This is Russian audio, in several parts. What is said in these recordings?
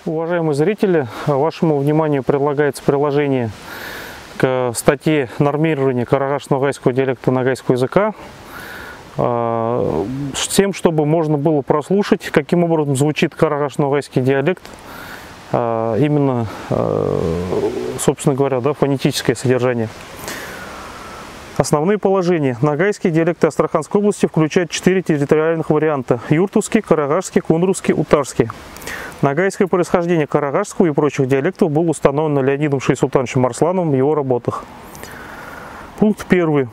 Уважаемые зрители, вашему вниманию предлагается приложение к статье «Нормирование карагашского диалекта ногайского языка» с тем, чтобы можно было прослушать, каким образом звучит карагашский диалект, именно, собственно говоря, фонетическое содержание. Основные положения. Ногайские диалекты Астраханской области включают 4 территориальных варианта: юртовский, карагашский, кундрусский, утарский. Ногайское происхождение карагашского и прочих диалектов было установлено Леонидом Шейсултановичем Арслановым в его работах. Пункт 1.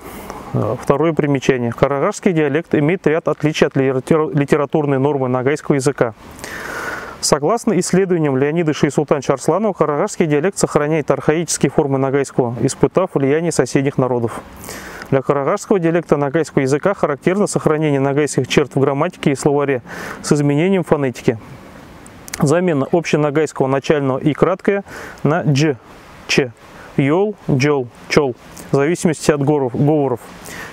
Второе примечание. Карагашский диалект имеет ряд отличий от литературной нормы ногайского языка. Согласно исследованиям Леонида Шейсултановича Арсланова, карагашский диалект сохраняет архаические формы ногайского, испытав влияние соседних народов. Для карагашского диалекта ногайского языка характерно сохранение ногайских черт в грамматике и словаре с изменением фонетики. Замена общеногайского начального и краткое на дж, ч, йол, джол, чол, в зависимости от говоров.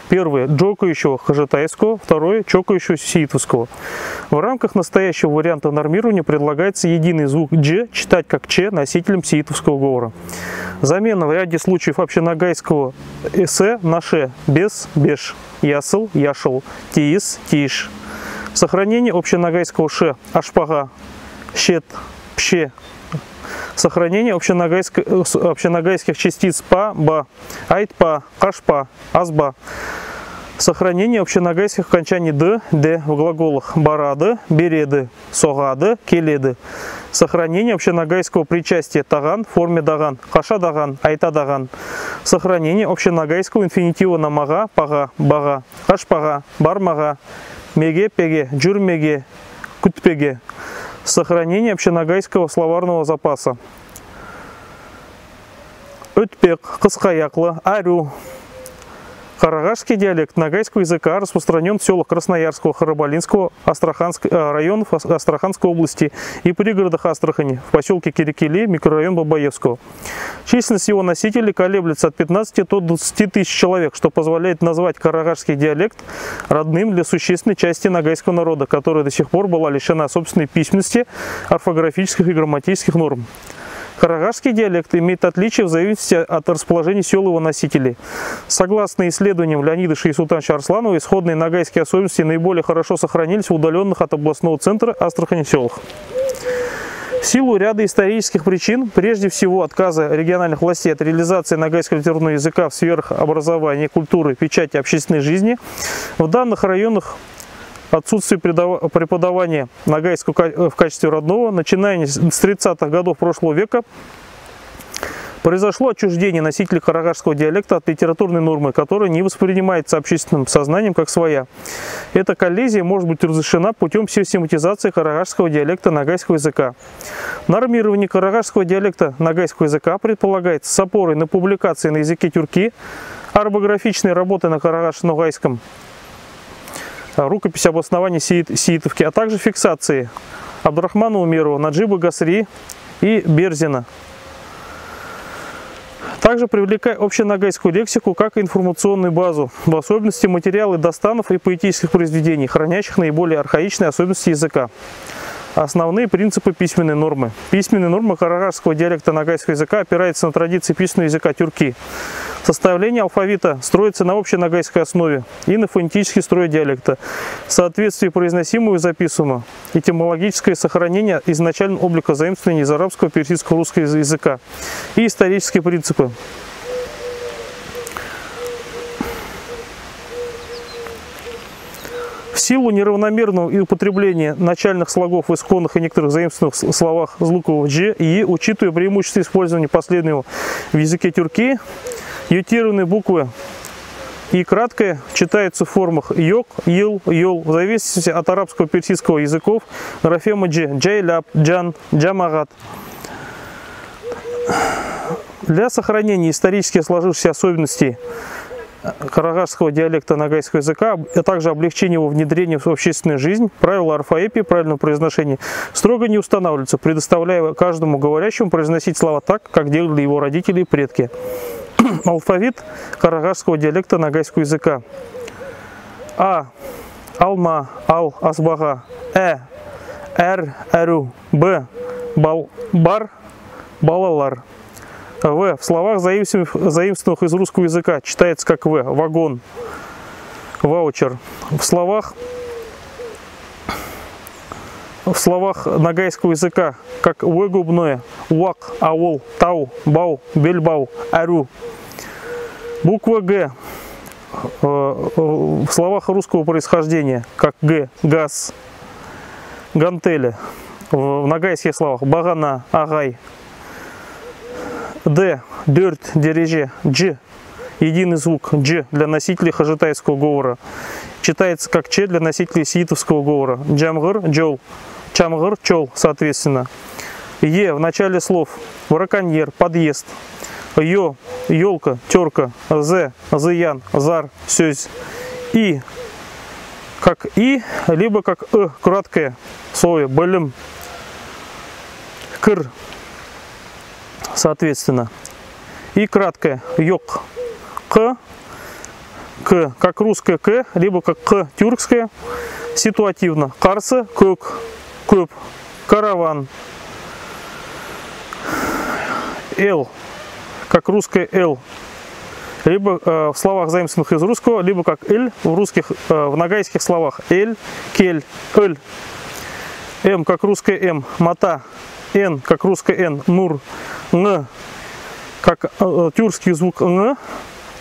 Первое – джокающего хажатайского, второе – чокающего сиитовского. В рамках настоящего варианта нормирования предлагается единый звук дж читать как ч носителем сиитовского говора. Замена в ряде случаев общеногайского эссе на ше, без, беш, ясл, яшел, тиис, тиш. Сохранение общеногайского ше, ашпага, щет, пще. Сохранение общеногайских частиц па, ба, айтпа, кашпа, азба. Сохранение общеногайских окончаний д, д в глаголах барады, береды, согады, келеды. Сохранение общеногайского причастия таган в форме даган, хаша даган, айта даган. Сохранение общеногайского инфинитива на мага, пага, бага, кашпага, бармага, меге, пеге, джурмеге, кутпеге. Сохранение общеногайского словарного запаса. Өтпек, кыскаяклы, арю. Карагашский диалект ногайского языка распространен в селах Красноярского, Харабалинского районов Астраханской области и пригородах Астрахани, в поселке Кирикели, микрорайон Бабаевского. Численность его носителей колеблется от 15 до 20 тысяч человек, что позволяет назвать карагашский диалект родным для существенной части ногайского народа, которая до сих пор была лишена собственной письменности, орфографических и грамматических норм. Карагашский диалект имеет отличия в зависимости от расположения сел его носителей. Согласно исследованиям Леонида Шейсултановича Арсланова, исходные ногайские особенности наиболее хорошо сохранились в удаленных от областного центра Астрахани селах. В силу ряда исторических причин, прежде всего отказа региональных властей от реализации ногайского литературного языка в сферах образования, культуры, печати, общественной жизни, в данных районах отсутствие преподавания ногайского в качестве родного, начиная с 30-х годов прошлого века, произошло отчуждение носителей карагашского диалекта от литературной нормы, которая не воспринимается общественным сознанием как своя. Эта коллизия может быть разрешена путем систематизации карагашского диалекта ногайского языка. Нормирование карагашского диалекта ногайского языка предполагается с опорой на публикации на языке тюрки, орфографичные работы на карагаш-ногайском, рукопись об основании сиитовки, а также фиксации Абдрахмана Умерова, Наджиба Гасри и Берзина. Также привлекая общеногайскую лексику как информационную базу, в особенности материалы достанов и поэтических произведений, хранящих наиболее архаичные особенности языка. Основные принципы письменной нормы. Письменная норма карагашского диалекта ногайского языка опирается на традиции письменного языка тюрки. Составление алфавита строится на общеногайской основе и на фонетический строй диалекта. Соответствие произносимого и записываемого. Этимологическое сохранение изначального облика заимствования из арабского, персидского, русского языка. И исторические принципы. В силу неравномерного употребления начальных слогов в исконных и некоторых заимствованных словах звуков «дж» и учитывая преимущество использования последнего в языке тюрки, ютированные буквы и краткое читаются в формах йок, йыл, йол, в зависимости от арабского, персидского языков, графема «дж», джайляб, джан, джамагат. Для сохранения исторически сложившихся особенностей карагашского диалекта ногайского языка, а также облегчение его внедрения в общественную жизнь, правила орфоэпии, правильного произношения строго не устанавливаются, предоставляя каждому говорящему произносить слова так, как делали его родители и предки. Алфавит карагашского диалекта ногайского языка. А. Алма, ал, асбага. Р, эру, Б. бар, балалар. В. В словах, заимствованных из русского языка, читается как В. Вагон, ваучер. В словах ногайского языка, как В губное, Уак, Аул, Тау, Бау, Бельбау, Ару. Буква Г. В словах русского происхождения, как Г, газ, гантели. В ногайских словах багана, агай. Д, дёрт, дереже, дж, единый звук, дж для носителей хажитайского говора. Читается как ч для носителей сиитовского говора. Джамгыр, джол, чамгыр, чол, соответственно. Е в начале слов, браконьер, подъезд. Ё, елка, терка. З, зыян, зар, сёзь. И, как и, либо как краткое слово, былым. Кыр, соответственно. И краткое, йок. К, как русское к, либо как к тюркское, ситуативно. Карсы, көк, көп, караван. Л, как русское Л, либо в словах, заимствованных из русского, либо как Л в ногайских словах. Эль, кель, эль. М, как русское М, мата. Н, как русское Н, нур. Н, как тюркский звук Н.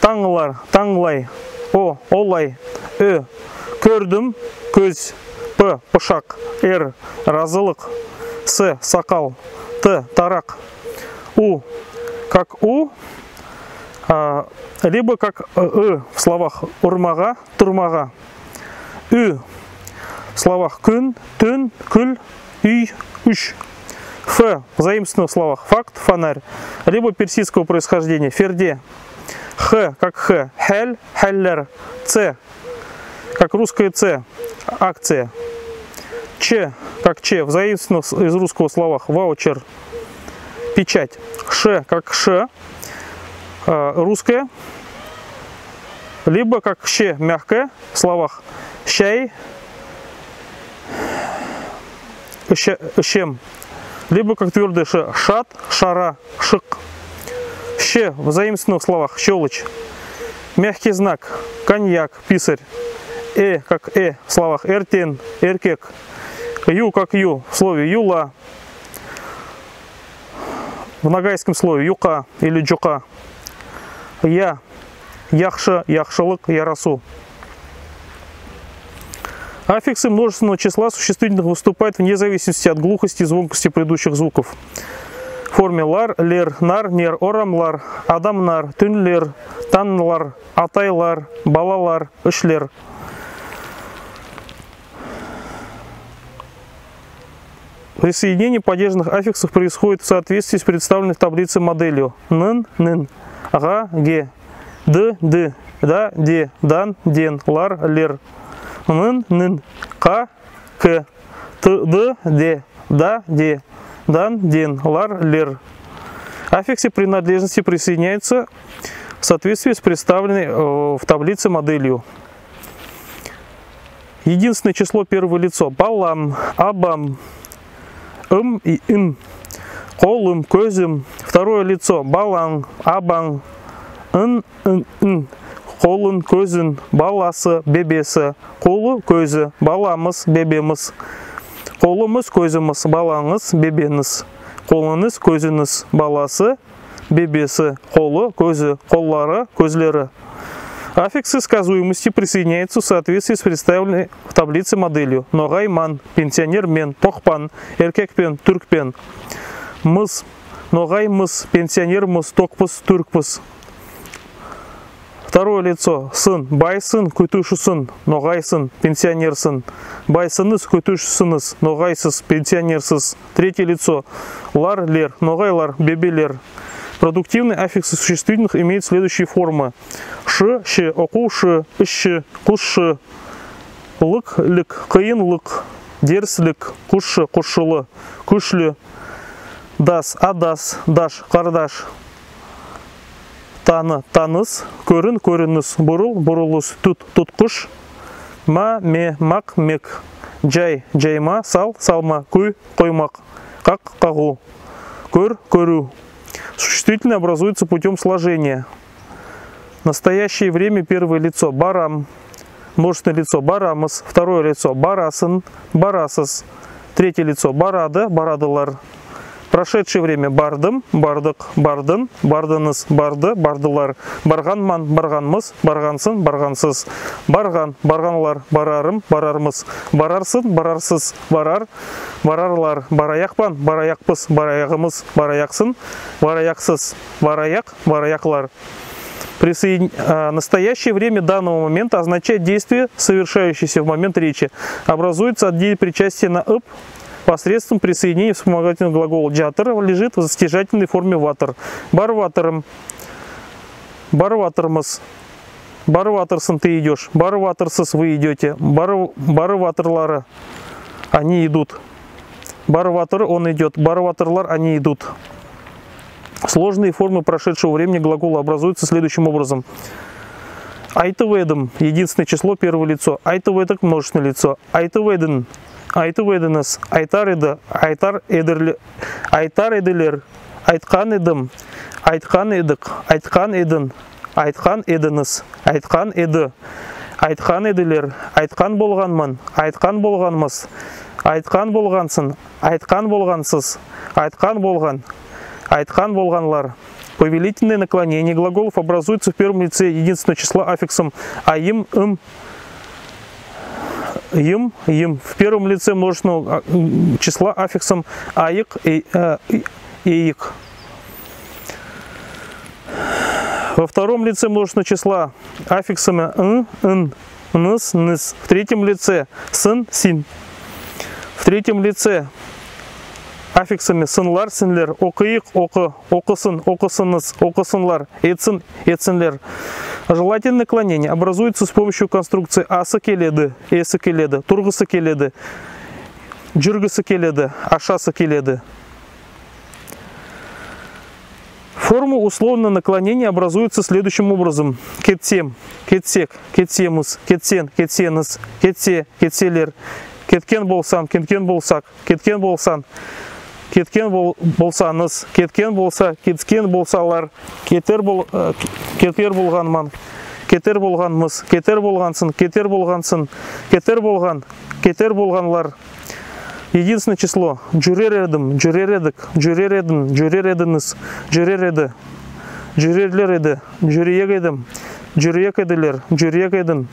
Таңлар, таңлай. О, олай. Көрдім, көз. П, пышақ. Р, разылық. С, сақал. Т, тарақ. У, как У, либо как в словах урмага, турмага. Ü, в словах күн, түн, күл, үй, үш. Ф, в заимствованных словах факт, фонарь, либо персидского происхождения, ферде. Х, как Х, хель, хеллер. Ц, как русское Ц, акция. Ч, как Ч, в заимствованных из русского словах, ваучер, печать. Ш, как Ш, русское, либо как Щ, мягкое, в словах щай, щем, либо как твердое Ш, шат, шара, шик. Щ, в заимствованных словах щелочь, мягкий знак, коньяк, писарь. Как в словах эртен, эркек. Ю, как ю, в слове юла. В ногайском слове юка или джука. Я, яхша, яхшалык, ярасу. Аффиксы множественного числа существительных выступают вне зависимости от глухости и звонкости предыдущих звуков. В форме лар, лер, нар, нер, орамлар, адамнар, тюнлер, танлар, атайлар, балалар, ишлер. Присоединение падежных аффиксов происходит в соответствии с представленной в таблице моделью. Нын, нын, га, ге, д, д, да, де, дан, ден, лар, лер. Нын, нын, ка, к, т, д, де, да, де, дан, ден, лар, лер. Аффиксы принадлежности присоединяются в соответствии с представленной в таблице моделью. Единственное число первого лица. Балам, абам. И ин, колым, көзім. Второе лицо балаң, абаң, ин, колын, көзін, баласы, бебесі, қолы, көзі, баламыз, бебеміз, қолымыз, көзіміз, балаңыз, бебеңіз, қолыңыз, көзіңіз, баласы, бебесі, қолы, көзі, қоллары, көзлері. Аффиксы сказуемости присоединяются в соответствии с представленной в таблице моделью. Ногайман, пенсионер мен, тохпан, эркекпен, түркпен. Мыс, ногаймыс, пенсионер мыс, токпыс, түркпыс. Второе лицо. Сын, байсын, көтушусын, ногайсын, пенсионерсын. Байсыныз, көтушусыныз, ногайсыз, пенсионерсыз. Третье лицо. Лар, лер, ногайлар, бебелер. Продуктивные аффиксы существительных имеют следующие формы. Ш, щ, оку, ш, ищ, куш, лык, лик, кыин, лык, дерслик, куш, кушылы, кушлю, дас, адас, даш, кардаш, таны, таныс, көрін, көрініс, бурыл, бурылыс, тут, туткуш, ма, ме, мак, мек, жай, жайма, сал, салма, куй, коймак, как кагу, көр, көру. Существительное образуется путем сложения. В настоящее время первое лицо барам, множественное лицо барамас, второе лицо барасын, барасас, третье лицо барада, барадалар. Прошедшее время бардым, бардык, бардын, барданыс, барды, бардылар, барганман, барганмыс, баргансын, баргансыз, барган, барганлар, барарым, барармыс, барарсын, барарсыз, барар, барарлар, бараяқпан, бараяқпыз, бараяғымыз, бараяқсын, бараяқсыз, бараяқ, бараяқлар. Настоящее время данного момента означает действие, совершающееся в момент речи. Образуется от причастия на «ып» посредством присоединения вспомогательного глагола «джатер» лежит в застяжательной форме «ватер». Барватером, барватермас, барватерсом ты идешь, барватерсос вы идете, барватерлара они идут, барватер он идет, барватерлар они идут. Сложные формы прошедшего времени глагола образуются следующим образом. Айтыведым – единственное число, первое лицо. Айтыведок – множественное лицо. Айтыведен – айтыведенес. Айтареда – айтар эделер. Айткан эдым – айткан эдик. Айткан эден – айткан эденес. Айткан эді – айткан эделер. Айткан болғанмын – айткан болғанмыз. Айткан болғансын – айткан болғансыз. Айткан болған – айткан болганлар. Повелительное наклонение глаголов образуется в первом лице единственного числа аффиксом аим, им, им. В первом лице множественного числа аффиксом аик и ик. Во втором лице множественного числа аффиксами ныс, ныс. В третьем лице сын, син. В третьем лице аффиксами сынлар, синлер, окыйық, окы, окысын, окысыныз, окысынлар, этсын, этсинлер. Желательное наклонение образуется с помощью конструкции асы келеді, эсі келеді, тұрғысы келеді, жүргісі келеді, ашасы келеді. Форма условного наклонения образуется следующим образом. Кетсем, кетсек, кетсемус, кетсен, кетсеныс, кетсе, кетселер, кеткен болсам, кеткен болсак, кеткен болсан. Кеткен болсаныз, кеткен болса, кеткен болсалар, кетер болғанман, кетер болғанмыз, кетер болғансын, кетер болғансын, кетер болған, кетер болғанлар. Единственное число. Жүрер-едім, жүрер-едік, жүрер-едін, жүрер-едіңіз, жүрер-еді, жүрерлер-еді, жүрек-едім, жүрек-еділер, жүрек-едін,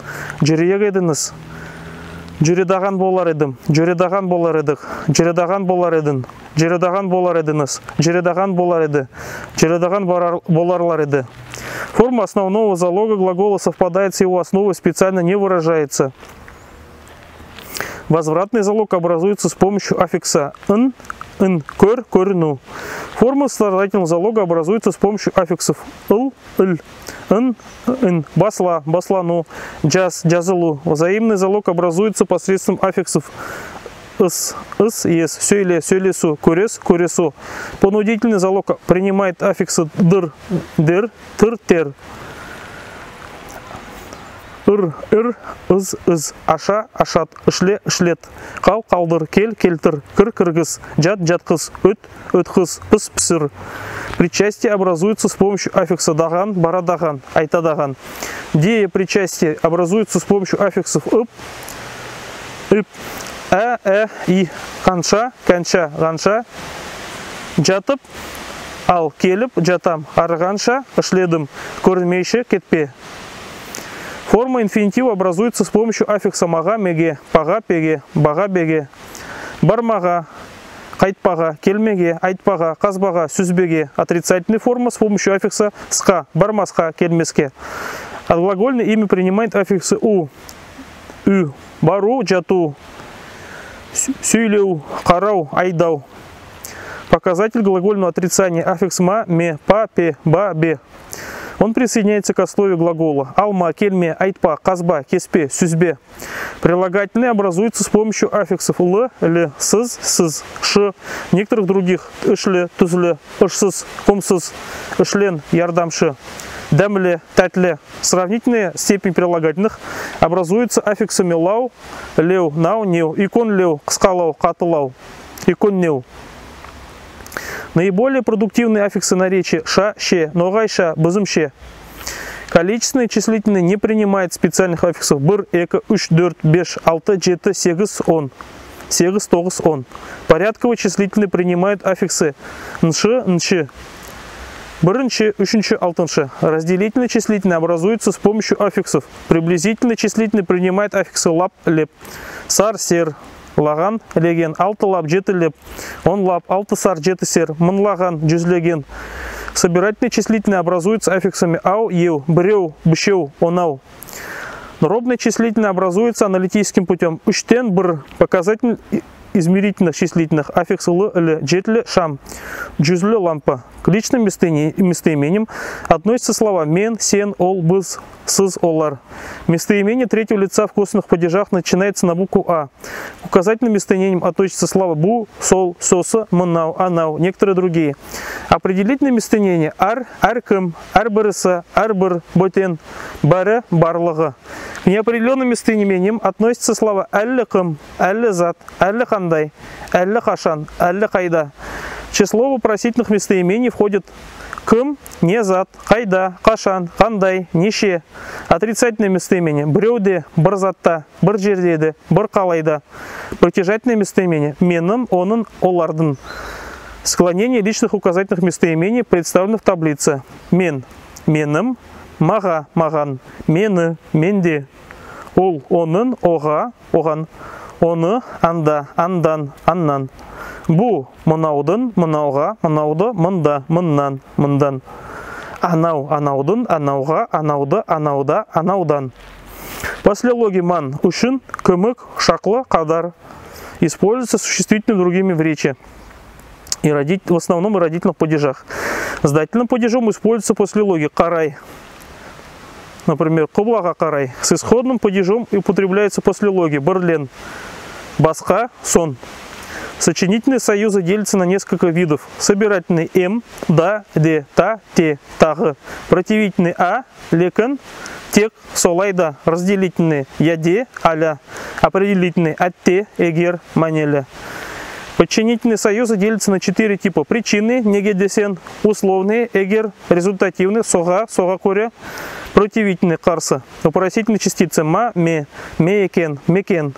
жүрек-едіңіз. Жүредаған болар едім, жүредаған болар едік, жүредаған болар едін, жүредаған болар едіңіз, жүредаған болар еді, жүредаған боларлар еді. Форма основного залога глагола совпадает с его основой, специально не выражается. Возвратный залог образуется с помощью аффикса н, көр, көріну. Форма слагательного залога образуется с помощью аффиксов ыл, н, басла, баслану, джаз, джазылу. Взаимный залог образуется посредством аффиксов ыс, ес, сөйле, сөйлесу, көрес, көресу. Понудительный залог принимает аффиксы дыр, дыр, тыр, тер. Ыр, ыз, аша, ашат, ішле, ішлет, қал, қалдыр, кел, келтір, кір, кіргіз, жат, жатқыз, өт, өтқыз, пыс, пісір. Причастие образуется с помощью аффикса даган, барадаган, айтадаган. Дея причастия образуется с помощью аффиксов ып, и, канша, канша, ганша, жатып, ал, келіп, жатам, арғанша, ішледім, көрмейші, кетпе. Форма инфинитива образуется с помощью аффикса мага, меге, пага, пеге, бага, беге, бармага, қайтпаға, келмеге, айтпаға, қазбаға, сүзбеге. Отрицательная форма с помощью аффикса ска, бармасқа, келмеске. Отглагольное имя принимает аффиксы у, бару, жату, сөйлеу, қарау, айдау. Показатель глагольного отрицания аффикс ма, ме, па, пе, ба, бе. Он присоединяется к основе глагола алма, кельме, айтпа, казба, кеспе, сүзбе. Прилагательные образуются с помощью аффиксов л, сыз, ш, некоторых других ышле, тузле, ышсыз, кумсыз, ышлен, ярдамшы, дәмле, тәтле. Сравнительная степень прилагательных образуется аффиксами лау, леу, нау, неу, икон леу, қысқалау, қатылау, икон неу. Наиболее продуктивные аффиксы наречия ша, ще, ногай, ша, бызым, ще. Количественные числительные не принимают специальных аффиксов бір, екі, үш, дөрт, беш, алты, жеті, сегіз, он. Сегіз, тоғыз, он. Порядковые числительные принимают аффиксы нши, нчи. Бірінші, үшінші, алтыншы. Разделительные числительные образуются с помощью аффиксов. Приблизительные числительные принимают аффиксы лап, леп. Сар, сер, лаган, леген. Алты лап, жеті леп. Он лап, алты сар, жеті сер. Мын лаган, жүзлеген. Собирательные числительные образуются аффиксами ау, ев, бреу, бшеу, онау. Робные числительные образуются аналитическим путем. Үштен бір показатель измерительных числительных аффиксы л, л, жетлі, шам, жүзлі, лампа. К личным местоимениям относятся слова мен, сен, ол, біз, сыз, олар. Местоимение третьего лица в косвенных падежах начинается на букву А. К указательным местоимениям относятся слова бу, сол, соса, манау, анау, некоторые другие. Определительные местоимения ар, аркым, арбырыса, арбыр, ботен, бары, барлығы. К неопределенным местоимениям относятся слова әллі кым, әллі зат, әллі қандай, әллі қашан, әллі қайда. В число вопросительных местоимений входит кым, не зат, қайда, қашан, қандай, неше. Отрицательные местоимения біреуде, бір затта, бір жердеді, бір қалайда. Притяжательные местоимения менің, оның, олардың. Склонение личных указательных местоимений представлено в таблице. Мен, менім, маға, маған, мені, менде. Ол, оның, оға, оған. Оны, анда, андан, аннан. Бу, мұнаудың, мұнауға, мұнауды, мұнда, мұннан, мұндан. Анау, анаудың, анауға, анауды, анауда, анаудан. После логи ман, үшін, көмік, шақлы, қадар. Используется существительными другими в речи. И в основном и родительных падежах. С дательным падежом используется после логи қарай. Например, құблаға қарай. С исходным падежом употребляется после логи барлен, басқа, сон. Сочинительные союзы делятся на несколько видов. Собирательный м, да, де, та, те, тағы. Противительный а, лекін, тек, солайда. Разделительный яде, аля. Определительный атте, эгер, манеля. Подчинительные союзы делятся на 4 типа. Причинные, негедесен, условные, эгер, результативные, сога, сога коря, противительные, қарсы. Вопросительные частицы ма, ме, меекен, мекен,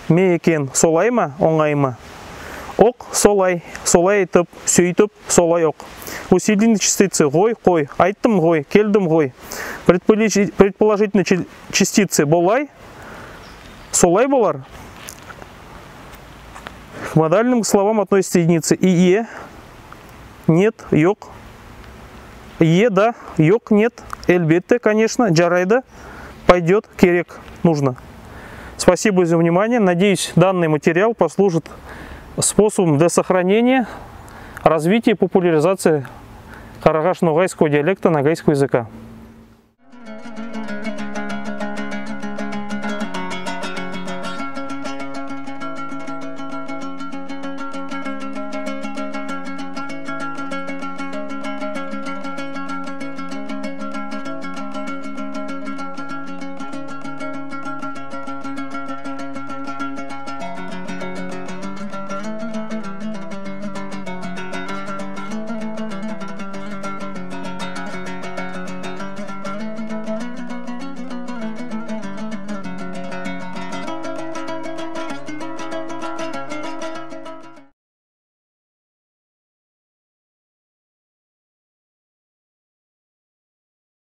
меекен, солайма, оңайма. Оқ, солай, солай айтып, сөйтіп, солай оқ. Усиленные частицы ғой, қой, айттым ғой, келдім ғой. Предположительные частицы болай, солай болар. К модальным словам относятся единицы ие, нет, йоқ, ие, да, йоқ, нет, эльбетте, конечно, жарайда, пойдет, керек, нужно. Спасибо за внимание. Надеюсь, данный материал послужит способом для сохранения, развития и популяризации карагаш-ногайского диалекта ногайского языка.